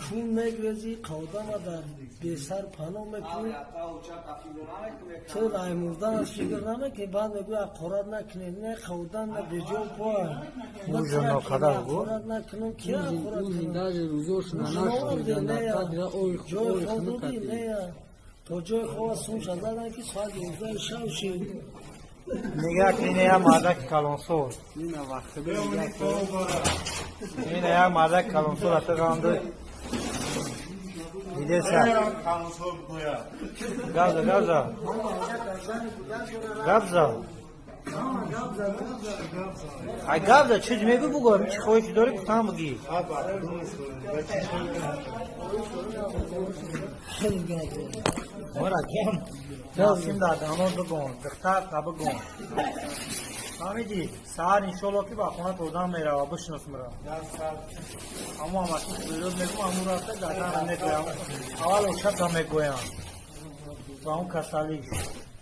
کون میگریزی قودم در بیسر پناه میکنی تو رای مردن از فکر نمیکنی بعد میگوی اقرار نکنی نه قودم نه بیجو پا اقرار نکنم که اقرار کنم جای خودی نه تو جای خواه سوشن دادن که ساعت 11 شب شد نگاه کنی یا مادک کلانسور اینه یا مادک کلانسور اتقانده دیده سر گبزا ای گبزا چیز میگو بگو چی خواهی که داری کتام بگی مرا کم ناسیم دادانو بگون دختر تا بگون فهمیدی سهر انشالله که با خونه تودان میره و بشنس مرا اما همه که بلود میگم امو رفته دادان نگویم اول اوشت هم میگویم و اون کسالیش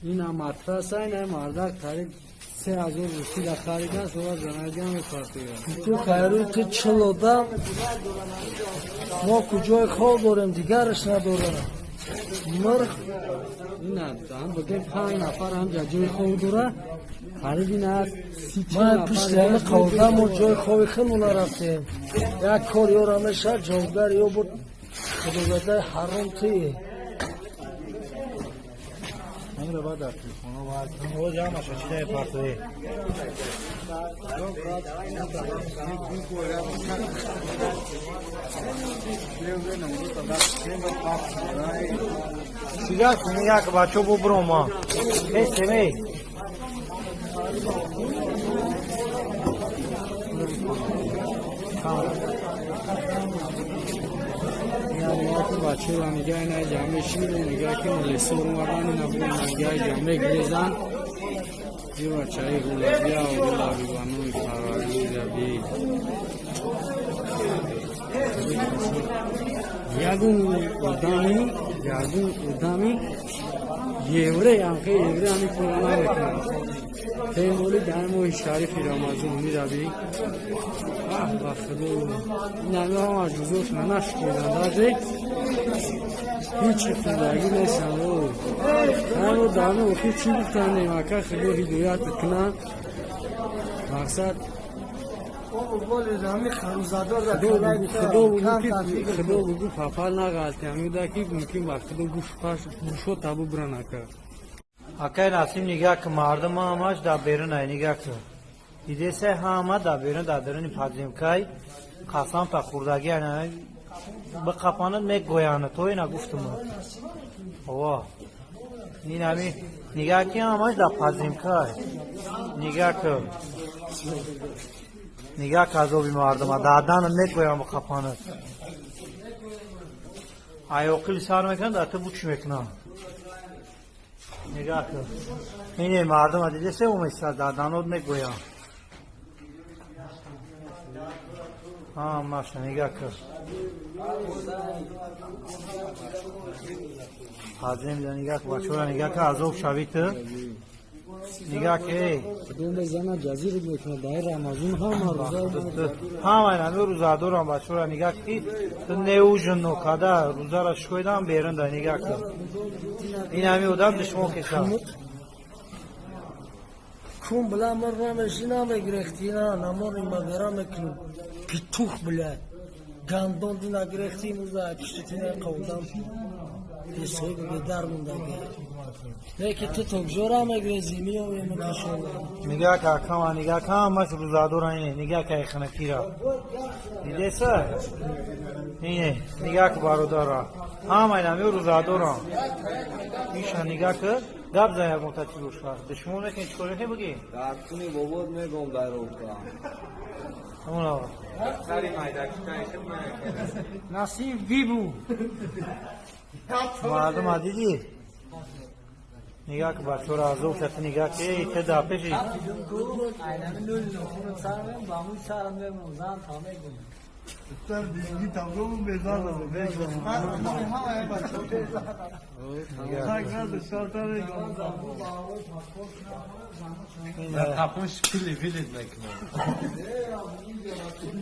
این هم مطرس این هم مردک خرید 3000 روسی در خریدن صورت زنگی هم میپرده تو خیروی تو چلودم ما کجای خواه داریم دیگرش ندارم مرخ این هم بگه 5 نفر هم جای خواه داره خرید این هست 30 ما پیش همه قودم و جای خواه خیلی نرفتیم یک کار یارمه شد جاودار یا بود خداوده حرام توی این رو باید در تلفون رو باید او جامعه شده پرتوی سیگاه کنی یا که بچه بو برو ما هسته می بچه و نگاه نه جامعه شیر نگاه که ملیسه اومدن نبود نگاه جامعه گریزن یه بچه های گلابیا و گلابی بانوی فراری گلابی یادون ادامی یوره هم که یوره همی پولانا بکنم تیمولی دایمو شریفی رمازون میرابی بخدو نمی هم از جزوش ننش کردن داده هیچ خدایی نیستن رو همو دانه وقتی چی بکنه نیمکه خدو هدایت کنن مقصد خدو بگو فافال نگالتی همیده که ممکن با خدو گوشو تابو برنه کرد اکای ناسیم نگاه که مردم همش در بیرون های نگاه که دیده سه همه در بیرون در درونی پذیم که قسم تا خوردگی هنه به قپانت میگویانه توی نگفتم اوه این همی نگاه که همش در پذیم که نگاه که عذابی مردم دادن میگویم به قپانت آیا اقلی سر میکنن در تو بود چی میکنن نگاه کن اینه مردم دیده سه اومیستر دادانود میگویم ماشا نگاه کن حاضرین بیدن نگاه کن بچه را نگاه کن عذاب شوید نگاه که خدو بزنه جزیره بکنه دای رمضان هم این روزه دارم بچه را نگاه که تو نیوژن نکاده روزه را شکویدم بیرون دای نگاه کن این همی بودم دشمون کشم کون بلا مر نمیشی نمیگرختی نه نماری ما برام میکنیم پیتوخ بلا گندان دی نگرختی موزه کشتی نقودم دیسوی به در مونده لیکن تو تکجورا میگریزی میاوی مکشون نگاه که اکام نگاه که همش روزه دارم اینه نگاه که ایخنکی را دیده سر اینه نگاه که برادر را هم این همی روزه دارم میشه نگاه که گب زایر متعطی روش کرد دشمون میکنی چکاری که بگی؟ در کنی بابود میگم در رو کنم همون آقا سری مایدک نسیم بیبو مردم ها دیدی؟ نگاه که بچه را عذاب شد نگاه که ایتا دا پیشی Tapmış pili pili mekme.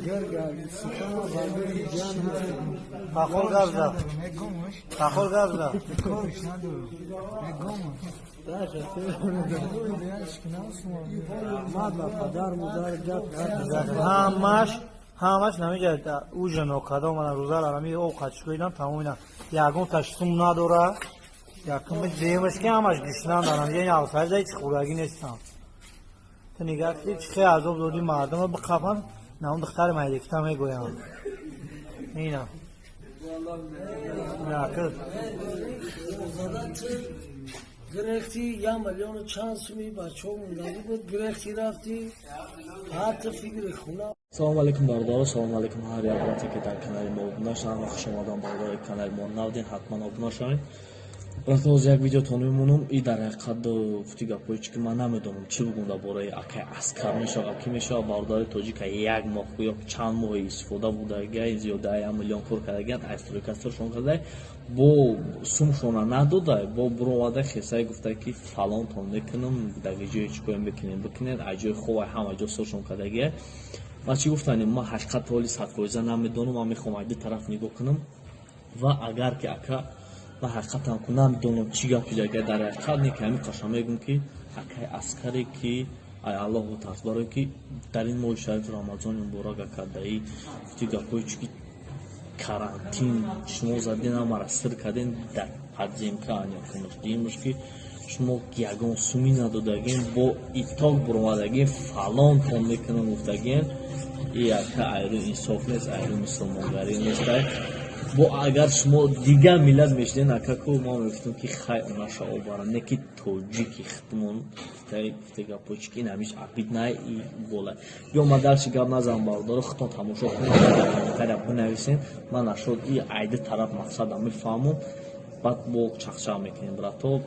Gel gel. Sıkama bagay can Takol gazda. Takol gazda. Madla padar mudar gap Hamаш намеҷад уҷано кадом ана рӯза арами овқат шӯйдан тамомина ягон ташсум надора якум земаш ки ҳамаш гӯштан дарам яни авсайдай чи хӯрагӣ нестам ту нигаҳ ки чи хеле азоб доди мардума биқафан навон духтари майдекита мегӯям ина якр گرفتی 1,000,000 بچه موندگی بود گرفتی رفتی حتی فکر خونه салому алайкум бардора, салому алайкум ҳар як вақте ки дар канали мо обуна шуданд ва хушомадон бардори канали мо навдин ҳатман обуна шавед. Братон оз як видеотон мемонам и дар ҳақиқат фути гапҳое ки ман намедонам чӣ бугум дар бораи акай аскар мешавад ки мешавад бардори тоҷика як моҳ ё чанд моҳи истифода будагай зиёда 1 миллион пур кардагаи айстрикасторшон кардай бо сумшона надодай бо буровадай хесае гуфта ки фалонтон мекунам дар ҷое чӣ коем бикунед аҷои хубай ҳама ҷо соршон кардагия ва чӣ гуфтани ман ҳақиқат ҳоли 100% намедонам ман мехоҳам айди тараф нигоҳ кунам ва агар ки ака ман ҳақиқатан ку намедонам чӣ гап шудагия дар ҳақиқат не ки ҳамин қашам мегӯм ки акай аскаре ки ай аллоҳу тарс барое ки дар ин моҳи шароити рамазони муборак ака даи фути гапҳое чӣ ки карантин шумо задин амара сир кардин дар подземка анякунуштиимуш ки шумо ягон суми надодагин бо итоқ буромадагин фалонтон мекунам гуфтагин и ака айру инсоф нест айру мусулмонгарӣ нестай бо агар шумо дигар миллат мешиден акаку мо мегуфтем ки хай унаша обара не ки тоҷики хитмон гапочи ки намиш апиднай и болай ё ма дарчи гап назанам бардора хитон тамошо кунед кара бинависен ман ашод и айди тараф мақсадам мефаҳмам баъд бо чақчақ мекунем брато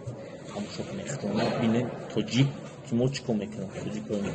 тамошо кунед хитон бинем тоҷик шумо чӣ кор мекунед тоҷикони